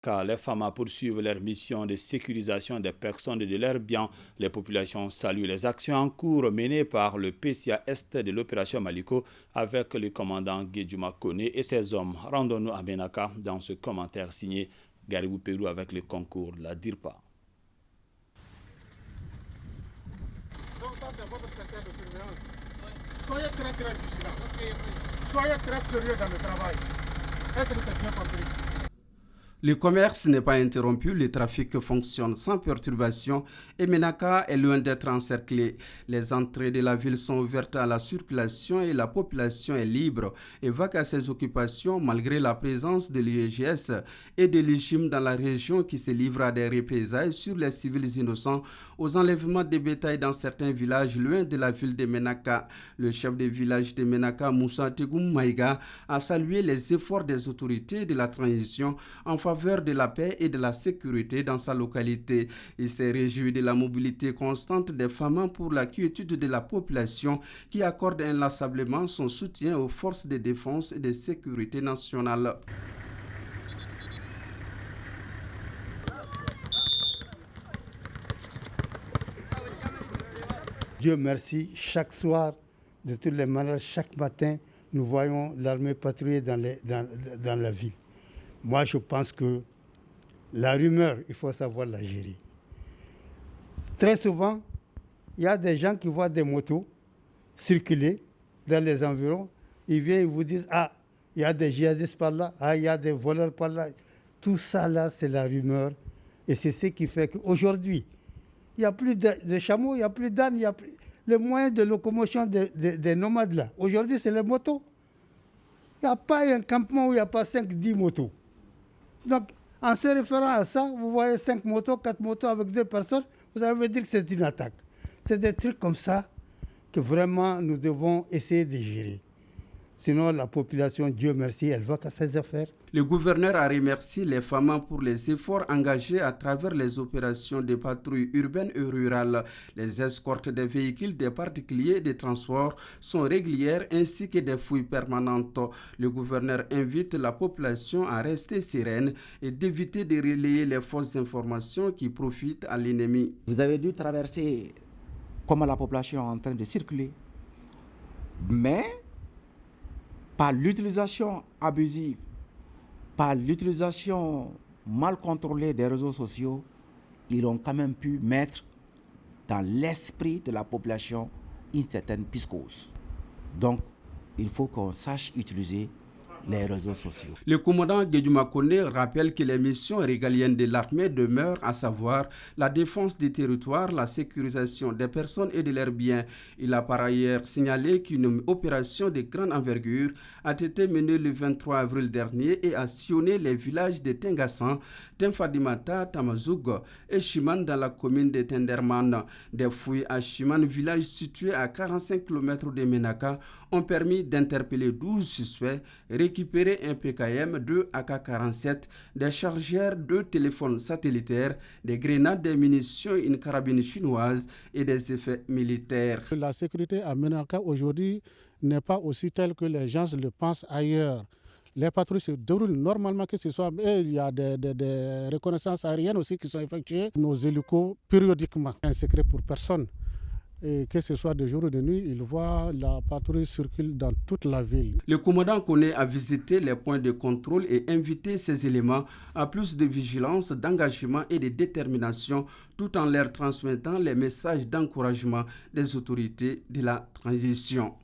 car les FAMA poursuivent leur mission de sécurisation des personnes et de leurs biens. Les populations saluent les actions en cours menées par le PCA Est de l'opération Maliko avec le commandant Guedjouma Koné et ses hommes. Rendons-nous à Ménaka dans ce commentaire signé Garibou Pérou avec le concours de la DIRPA. Donc ça c'est votre secteur de surveillance. Soyez très vigilants. Soyez très sérieux dans le travail. Est-ce que c'est bien compris? Le commerce n'est pas interrompu, le trafic fonctionne sans perturbation et Ménaka est loin d'être encerclé. Les entrées de la ville sont ouvertes à la circulation et la population est libre et vague à ses occupations malgré la présence de l'UEGS et de l'IGIM dans la région qui se livre à des représailles sur les civils innocents aux enlèvements de bétail dans certains villages loin de la ville de Ménaka. Le chef de village de Ménaka, Moussa Tegoum Maïga, a salué les efforts des autorités de la transition en faveur de la paix et de la sécurité dans sa localité. Il s'est réjoui de la mobilité constante des femmes pour la quiétude de la population qui accorde inlassablement son soutien aux forces de défense et de sécurité nationale. Dieu merci, chaque soir, de toutes les manières, chaque matin, nous voyons l'armée patrouiller dans la ville. Moi, je pense que la rumeur, il faut savoir la gérer. Très souvent, il y a des gens qui voient des motos circuler dans les environs. Ils viennent et vous disent « Ah, il y a des djihadistes par là, ah, il y a des voleurs par là. » Tout ça, là, c'est la rumeur. Et c'est ce qui fait qu'aujourd'hui, il n'y a plus de chameaux, il n'y a plus d'ânes, il n'y a plus... Les moyens de locomotion des nomades, là. Aujourd'hui, c'est les motos. Il n'y a pas un campement où il n'y a pas 5-10 motos. Donc, en se référant à ça, vous voyez 5 motos, 4 motos avec 2 personnes, vous allez dire que c'est une attaque. C'est des trucs comme ça que vraiment nous devons essayer de gérer. Sinon, la population, Dieu merci, elle va qu'à ses affaires. Le gouverneur a remercié les femmes pour les efforts engagés à travers les opérations de patrouille urbaine et rurale. Les escortes des véhicules des particuliers et des transports sont régulières ainsi que des fouilles permanentes. Le gouverneur invite la population à rester sereine et d'éviter de relayer les fausses informations qui profitent à l'ennemi. Vous avez dû traverser comment la population est en train de circuler, mais par l'utilisation abusive, par l'utilisation mal contrôlée des réseaux sociaux, ils ont quand même pu mettre dans l'esprit de la population une certaine psychose. Donc, il faut qu'on sache utiliser les réseaux sociaux. Le commandant Guedjouma Koné rappelle que les missions régaliennes de l'armée demeurent, à savoir la défense des territoires, la sécurisation des personnes et de leurs biens. Il a par ailleurs signalé qu'une opération de grande envergure a été menée le 23 avril dernier et a sillonné les villages de Tengassan, Tenfadimata, Tamazoug et Chiman dans la commune de Tenderman. Des fouilles à Chiman, village situé à 45 km de Ménaka, ont permis d'interpeller 12 suspects, récupérer un PKM, 2 AK-47, des chargeurs, 2 téléphones satellitaires, des grenades, des munitions, une carabine chinoise et des effets militaires. La sécurité à Ménaka aujourd'hui n'est pas aussi telle que les gens le pensent ailleurs. Les patrouilles se déroulent normalement, que ce soit, il y a des reconnaissances aériennes aussi qui sont effectuées. Nos hélicos, périodiquement, un secret pour personne. Et que ce soit de jour ou de nuit, il voit la patrouille circuler dans toute la ville. Le commandant Koné a visité les points de contrôle et invité ces éléments à plus de vigilance, d'engagement et de détermination, tout en leur transmettant les messages d'encouragement des autorités de la transition.